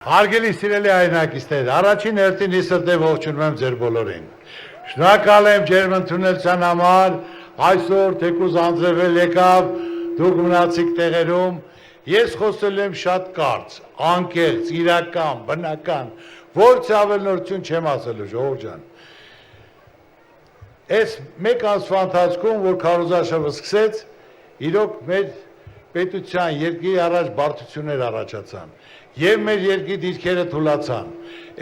Հարգելի սիրելի հայրենակիցներ, առաջին հերթին իսրտե ողջունում եմ ձեր բոլորին։ Շնորհակալ եմ ջերմ ընդունելության համար, այսօր թեկուզ անձրևել եկավ, դուք մնացիք տեղերում, ես խոսել եմ շատ կարճ, անկեղծ, իրական, բնական, որց ավել նորություն չեմ ասելու, ժողովուրդ ջան։ Այս մեկ ամսվա ընթացքում, որ քարոզարշավը սկսեց, իրոք մեր պետության երկրի առաջ բարդություններ առաջացան եւ մեր երկրի դիրքերը թուլացան։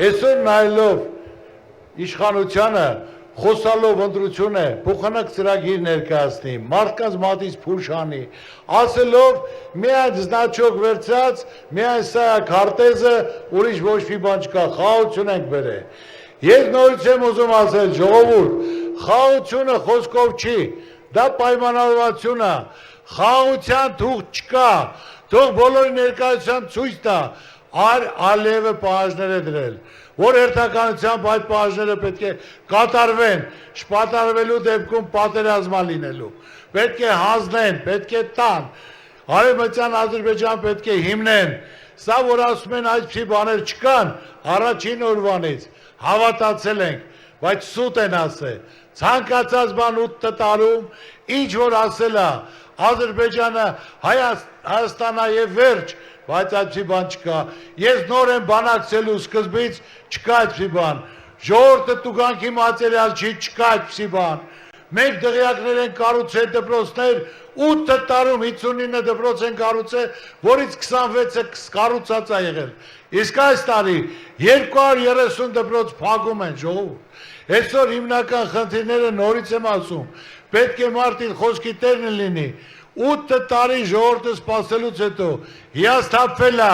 Այսօր նայելով իշխանությանը, խոսալով ընտրությունը, փոխանակ ծրագիր ներկայացնի, մարդկանց մատից փուշ անի, ասելով միայն զնաչոք վերցած, միայն սա քարտեզը, ուրիշ ոչ մի բան չկա, խաղաղություն ենք բերել։ Ես նորից եմ ուզում ասել, ժողովուրդ, խաղաղությունը խոսքով չի, դա պայմանավորվածություն է, խաղաղության թուղթ չկա, թող բոլորի ներկայությամբ ցույց տա, Ալիևը պահանջներ է դրել, որ հերթականությամբ այդ պահանջները պետք է կատարվեն, չպատարվելու դեպքում պատերազմա լինելու, պետք է հանձնեն, պետք է տան, Արևմտյան Ադրբեջան պետք է հիմնեն, սա որ ասում են այսպիսի բաներ չկան, առաջին օրվանից հավատացել ենք, բայց սուտ են ասել, ցանկացած բան 8 տարում, ինչ որ ասել է, Ադրբեջանը Հայաստանա եւ վերջ, բայց այդպիսի բան չկա։ Ես նոր եմ բանակցելու սկզբից չկա այդպիսի բան։ Ժողովուրդը տուգանքի մատերիալ չի, չկա այդպիսի բան։ Մենք դղյակներ են կառուցել դպրոցներ, 8 տարում 59 դպրոց են կառուցել, որից 26-ը կառուցած է եղել։ Իսկ այս տարի 230 դպրոց փակում են, ժողովուրդ։ Այսօր հիմնական խնդիրները նորից եմ ասում, պետք է մարդին խոսքի տերն լինի։ 8 տարի ժողովուրդը սպասելուց հետո հիասթափվել է,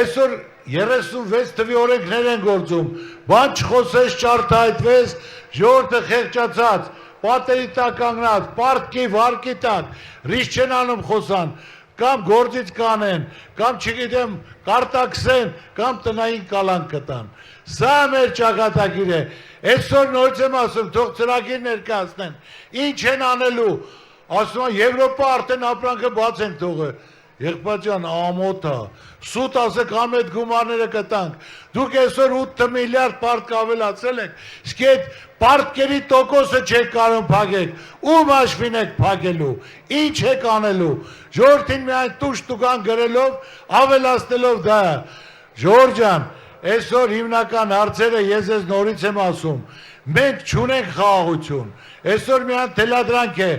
այսօր 36 թվի օրենքներ են գործում, բան չխոսես, չարտահայտվես, ժողովուրդը խեղճացած, պատերի տակ կանգնած, պարտքի, վարկի տակ, ռիսկ չեն անում խոսան, կամ գործից կանեն, կամ չգիտեմ կարտաքսեն, կամ տնային կալանք կտան։ Սա մեր ճակատագիր է, այսօր նորից եմ ասում, թող ծրագիր ներկայացնեն, ինչ են անելու, ասում են Եվրոպա արդեն ապրանքը բաց ենք թողը, եղբայր ջան, ամոթ է, սուտ ասեք ամետ գումարները կտանք, դուք այսօր 8 միլիարդ պարտք ավելացել եք, իսկ այդ պարտքերի տոկոսը չեք կարող փակեք, ում հաշվին եք փակելու, ինչ եք անելու, ժողովրդին միայն տուշ տուգան գրելով, ավելացնելով դա, ժողովուրդ ջան, այսօր հիմնական հարցերը ես նորից եմ ասում, մենք չունենք խաղաղություն, այսօր միայն թելադրանք է,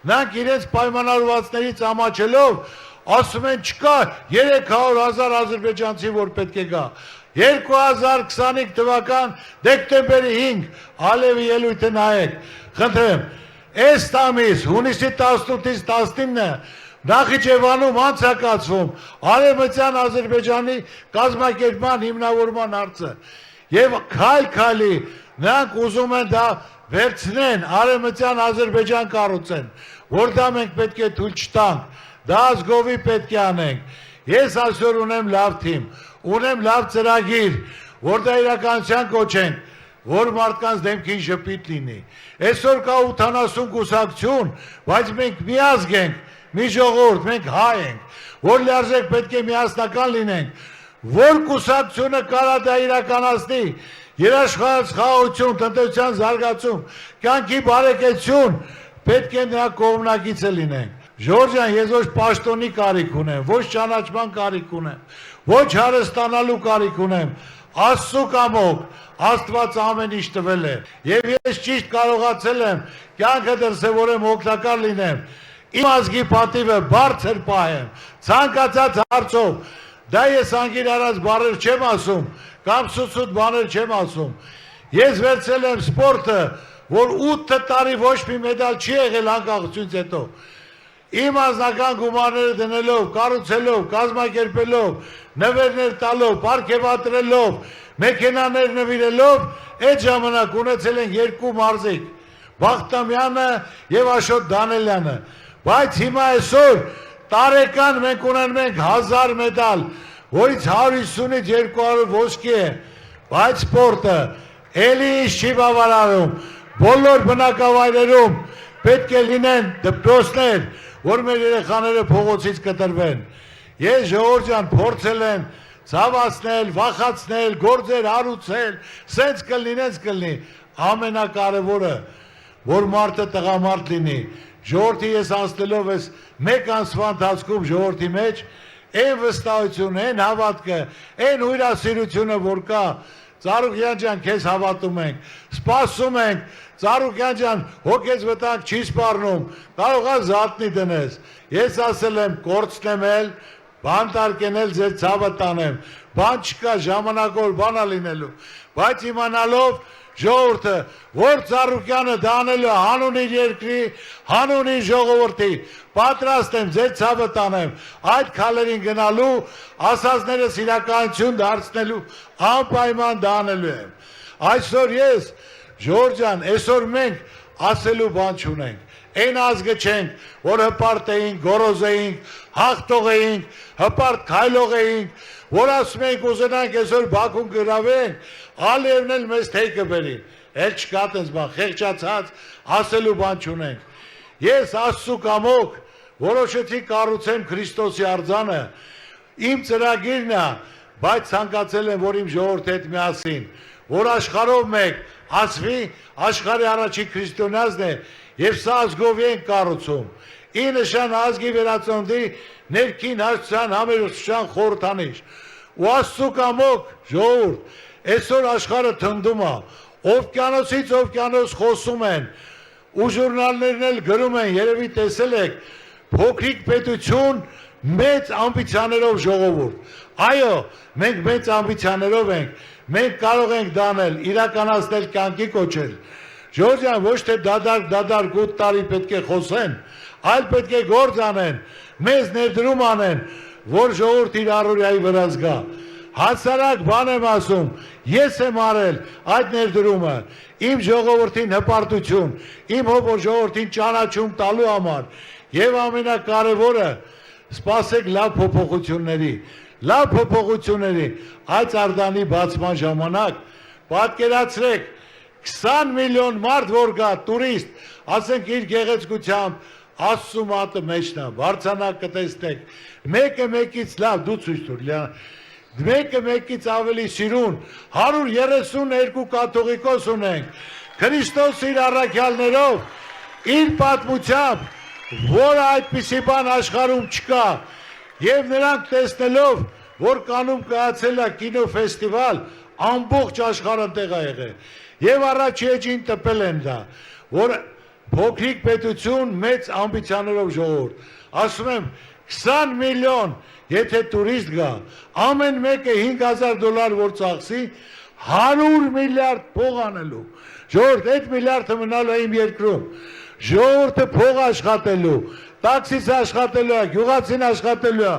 նրանք իրենց պայմանավորվածներից ամաչելով, ասում են չկա 300,000 ադրբեջանցի, որ պետք է գա, 2025 թվական դեկտեմբերի 5 Ալիևի ելույթը նայեք, խնդրեմ, այս տամիս հունիսի 18-ից 19-ը Նախիջևանում անցակացվում Արևմտյան Ադրբեջանի կազմակերպման հիմնավորման հարցը եւ քայլ-քայլի նրանք ուզում են դա վերցնեն Արևմտյան Ադրբեջան կառուցեն, որ դա մենք պետք է թույլ չտանք, դա ազգովի պետք է անենք։ Ես այսօր ունեմ լավ թիմ, ունեմ լավ ծրագիր, որ դա իրականության կոչենք, որ մարդկանց դեմքին ժպիտ լինի։ Այսօր կա 80 կուսակցություն, բայց մենք միազգ ենք, մի ժողովուրդ, մենք հայ ենք, որ լիարժեք պետք է միասնական լինենք, որ կուսակցությունը կարա դա իրականացնի, երաշխարհած խաղաղություն, տնտեսության զարգացում, կյանքի բարեկեցություն, պետք է նրա կողմնակիցը լինենք։ Ժողովուրդ ջան, ես ոչ պաշտոնի կարիք ունեմ, ոչ ճանաչման կարիք ունեմ, ոչ հարստանալու կարիք ունեմ, Աստծո կամոք, Աստված ամեն ինչ տվել է, եւ ես ճիշտ կարողացել եմ կյանքը դրսևորեմ, օգտակար լինեմ, իմ ազգի պատիվը բարձր պահեմ, ցանկացած հարցով, դա ես անգիր արած բառեր չեմ ասում, կամ սուտ բաներ չեմ ասում, ես վերցրել եմ սպորտը, որ 8 տարի ոչ մի մեդալ չի եղել անկախությունից հետո, իմ անձնական գումարները դնելով, կառուցելով, կազմակերպելով, նվերներ տալով, պարգևատրելով, մեքենաներ նվիրելով, այդ ժամանակ ունեցել են 2 մարզիկ, Բախտամյանը եւ Աշոտ Դանելյանը, բայց հիմա այսօր տարեկան մենք ունենք 1000 մեդալ, որից 150-ից 200 ոսկի է, բայց սպորտը էլի ինչ չի բավարարում, բոլոր բնակավայրերում պետք է լինեն դպրոցներ, որ մեր երեխաները փողոցից կտրվեն։ Ես ժողովուրդ ջան փորձել եմ ցավացնել, վախացնել, գործեր հարուցել, սենց կլինի, ամենակարևորը, որ մարդը տղամարդ լինի, ժողովրդի ես անցնելով ես մեկ ամսվա ընթացքում ժողովրդի մեջ, այն վստահությունը, այն հավատքը, այն հյուրասիրությունը, որ կա, Ծառուկյան ջան, քեզ հավատում ենք, սպասում ենք, Ծառուկյան ջան, հոգեզ վտանգ չի սպառնում, կարող է զատնի դնես, ես ասել եմ, կորցնեմ, բան տարկենել ձեր ցավը տանեմ, բան չկա ժամանակավոր բանա լինելու, բայց իմանալով ժողովուրդը, որ Ծառուկյանը դանելու հանուն իր երկրի, հանուն իր ժողովրդի, պատրաստ եմ ձեր ցավը տանեմ, այդ քալերին գնալու, ասածներս իրականություն դարձնելու, անպայման դանելու եմ։ Այսօր ես, Ժորժ ջան, այսօր մենք ասելու բան չունենք, այն ազգը չենք, որ հպարտ էինք, գոռոզ էինք, հաղթող էինք, հպարտ քայլող էինք, որ ասում ենք ուզենանք այսօր Բաքուն գրավենք, Ալիևն էլ մեզ թեյ կբերի, էլ չկա տենց բան, խեղճացած, ասելու բան չունենք։ Ես Աստծու կամոք որոշեցի կառուցեմ Քրիստոսի արձանը, իմ ծրագիրն է, բայց ցանկացել եմ, որ իմ ժողովրդի հետ միասին, որ աշխարհով մեկ ասվի, աշխարհի առաջի քրիստոնյանն է, եւ սա ազգով ենք կառուցում։ Ի նշան ազգի վերածննդի ներքին հաշտության համերուսության խորհրդանիշ։ Ու Աստծու կամոք ժողովուրդ, այսօր աշխարհը թնդում է, օվկիանոսից օվկիանոս խոսում են, ու ժուրնալներն էլ գրում են, երևի տեսել եք, փոքրիկ պետություն մեծ ամբիցիաներով ժողովուրդ։ Այո, մենք մեծ ամբիցիաներով ենք, մենք կարող ենք դանել, իրականացնել, կյանքի կոչել։ Ժորժ ջան, ոչ թե դադար 8 տարի պետք է խոսեն, այլ պետք է գործ անեն, մեզ ներդրում անեն, որ ժողովուրդ իր առօրյայի վրա զգա։ Հասարակ բան եմ ասում, ես եմ արել այդ ներդրումը, իմ ժողովրդին հպարտություն, իմ ժողովրդին ճանաչում տալու համար, եւ ամենակարևորը, սպասեք լավ փոփոխությունների, այդ Արձանի բացման ժամանակ, պատկերացրեք 20 միլիոն մարդ որ գա, տուրիստ, ասենք իր գեղեցկությամբ, Աստծու մատը մեջն է, բարձրանակ կտեսնեք, մեկը մեկից լավ, դու ցույց տուր, մեկը մեկից ավելի սիրուն, 132 կաթողիկոս ունենք, Քրիստոս իր առաքյալներով, իր պատմությամբ, որ այդպիսի բան աշխարհում չկա, եւ նրանք տեսնելով, որ կանում կայացել է կինոֆեստիվալ, ամբողջ աշխարհը տեղ է եղել, եւ առաջի էջին տպել են դա, որ փոքրիկ պետություն մեծ ամբիցիաներով ժողովուրդ, ասում եմ 20 միլիոն, եթե տուրիստ գա, ամեն մեկը $5,000 որ ծախսի, 100 միլիարդ փող անելու, ժողովուրդ, այդ միլիարդը մնալու է իմ երկրում, ժողովուրդը փող աշխատելու, տաքսիս աշխատելու է, գյուղացին աշխատելու է,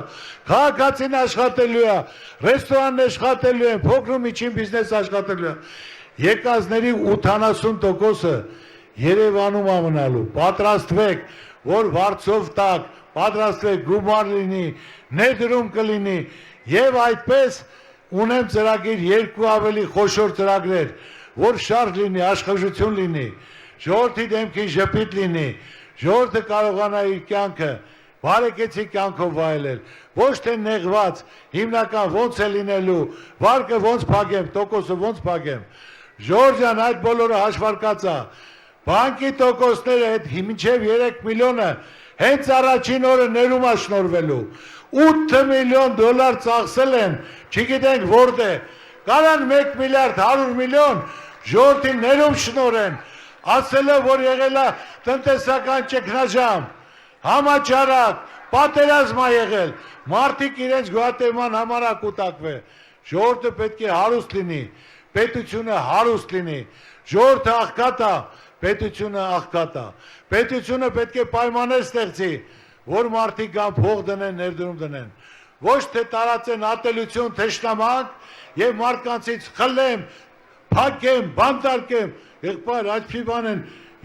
քաղաքացին աշխատելու է, ռեստորանն աշխատելու է, փոքր ու միջին բիզնես աշխատելու է, եկածների 80%-ը Երևանում է մնալու, պատրաստվեք, որ վարձով տակ, պատրաստվեք, գումար լինի, ներդրում կլինի, եւ այդպես ունեմ ծրագիր 2 ավելի խոշոր ծրագրեր, որ շարժ լինի, աշխուժություն լինի, ժողովրդի դեմքին ժպիտ լինի, ժողովուրդը կարողանա իր կյանքը բարեկեցիկ կյանքով վայելել, ոչ թե նեղված, հիմնական ոնց է լինելու, վարկը ոնց փակեմ, տոկոսը ոնց փակեմ, Ժորժ ջան, այդ բոլորը հաշվարկած է, բանկի տոկոսները այդ մինչև 3 միլիոնը հենց առաջին օրը ներում է շնորհվելու, 8 միլիոն դոլար ծախսել են, չգիտենք որտե, կարան 1 միլիարդ 100 միլիոն ժողովրդին ներում շնորհեն, ասելով, որ եղել է տնտեսական ճգնաժամ, համաճարակ, պատերազմ է եղել, մարդիկ իրենց գոհատևման համար է կուտակվել, ժողովուրդը պետք է հարուստ լինի, պետությունը հարուստ լինի, ժողովուրդը աղքատ է, պետությունը աղքատ է, պետությունը պետք է պայմաններ ստեղծի, որ մարդիկ կան փող դնեն, ներդրում դնեն, ոչ թե տարածեն ատելություն, թշնամանք եւ մարդկանցից խլեմ, փակեմ, բանտարկեմ, եղբայր, այդպիսի բան են,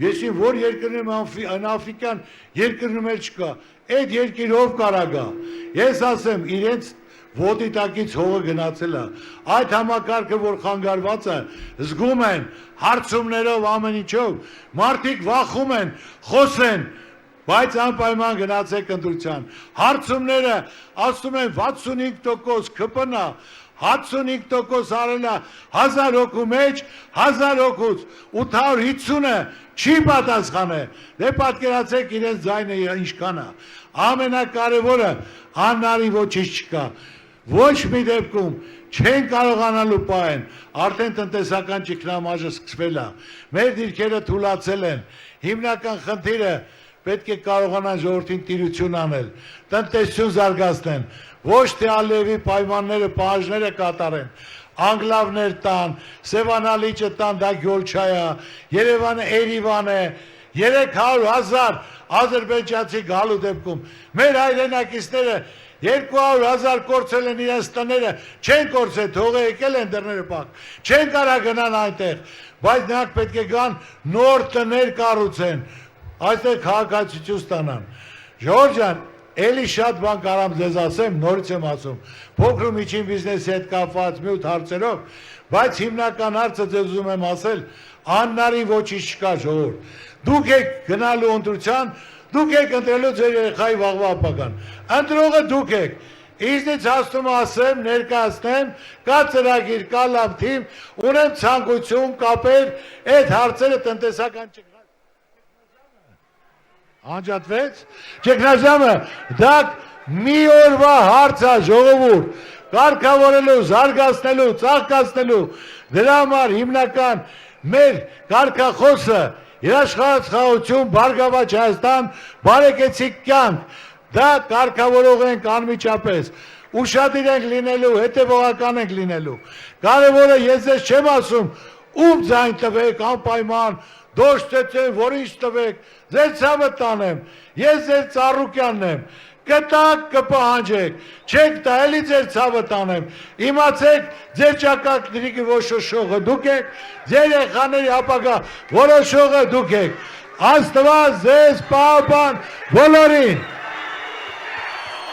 ես իմ որ երկրում եմ աֆրիկան երկրում էլ չկա, այդ երկիրով կարա գա, ես ասեմ, իրենց ոտի տակից հողը գնացել է, այդ համակարգը, որ խանգարված է, զգում են, հարցումներով ամեն ինչով, մարդիկ վախում են, խոսեն, բայց անպայման գնացեք ընտրության։ Հարցումները ասում են 65% ԿՊՆ-ա, 65% արելա 1000 հոգու մեջ, 1000 հոգուց 850-ը չի պատասխանել։ Դե պատկերացեք իրենց ձայնը ինչքան է։ Ամենակարևորը աննարի ոչինչ չկա։ Ոչ մի դեպքում չեն կարողանալու պահեն, արդեն տնտեսական ճգնամաժը սկսվել է, մեր դիրքերը թուլացել են, հիմնական խնդիրը պետք է կարողանան ժողովրդին տիրություն անել, տնտեսություն զարգացնեն, ոչ թե Ալիևի պայմանները, պահանջները կատարեն, անգլավներ տան, Սևանալիճը տան, դա Գյոլչայ է, Երևանը Էրիվան է, 300,000 ադրբեջանցի գալու դեպքում, մեր հայրենակիցները 200,000 կորցել են իրենց տները, չեն կորցել, թողը եկել են դռները փակ, չեն կարող գնան այնտեղ, բայց նրանք պետք է գան նոր տներ կառուցեն, այստեղ քաղաքացիություն ստանան։ Ժողովուրդ ջան, էլի շատ բան կարամ ձեզ ասեմ, նորից եմ ասում, փոքր ու միջին բիզնեսի հետ կապված մյուտ հարցերով, բայց հիմնական հարցը ձեզ ուզում եմ ասել, աննարի ոչինչ չկա ժողովուրդ։ Դուք եք գնալու ընտրության, դուք եք ընտրելու ձեր երեխայի վաղվա ապագան, ընտրողը դուք եք, ինձնից հաստում ասեմ, ներկայացնեմ, կա ծրագիր, կա լավ թիմ, ունեմ ցանկություն կապել այդ հարցերը տնտեսական անջատվեց, ճգնաժամը, դա մի օրվա հարց է ժողովուրդ, կարգավորելու, զարգացնելու, ծաղկացնելու, դրա համար հիմնական մեր կարգախոսը երաշխարհություն, Բարգավաճ Հայաստան, բարեկեցիկ կյանք, դա կարգավորող ենք անմիջապես, ուշադիր ենք լինելու, հետևողական ենք լինելու, կարևորը ես ձեզ չեմ ասում, ում ձայն տվեք, անպայման, դոշտեցեն, որ ինչ տվեք, ձեր ցավը տանեմ, ես ձեր ծառուկյանն եմ, կտակ կպահանջեք, չեք տա, էլի ձեր ցավը տանեմ, իմացեք ձեր ճակատների որոշողը դուք եք, ձեր երեխաների ապագա որոշողը դուք եք, Աստված ձեզ պահապան բոլորին։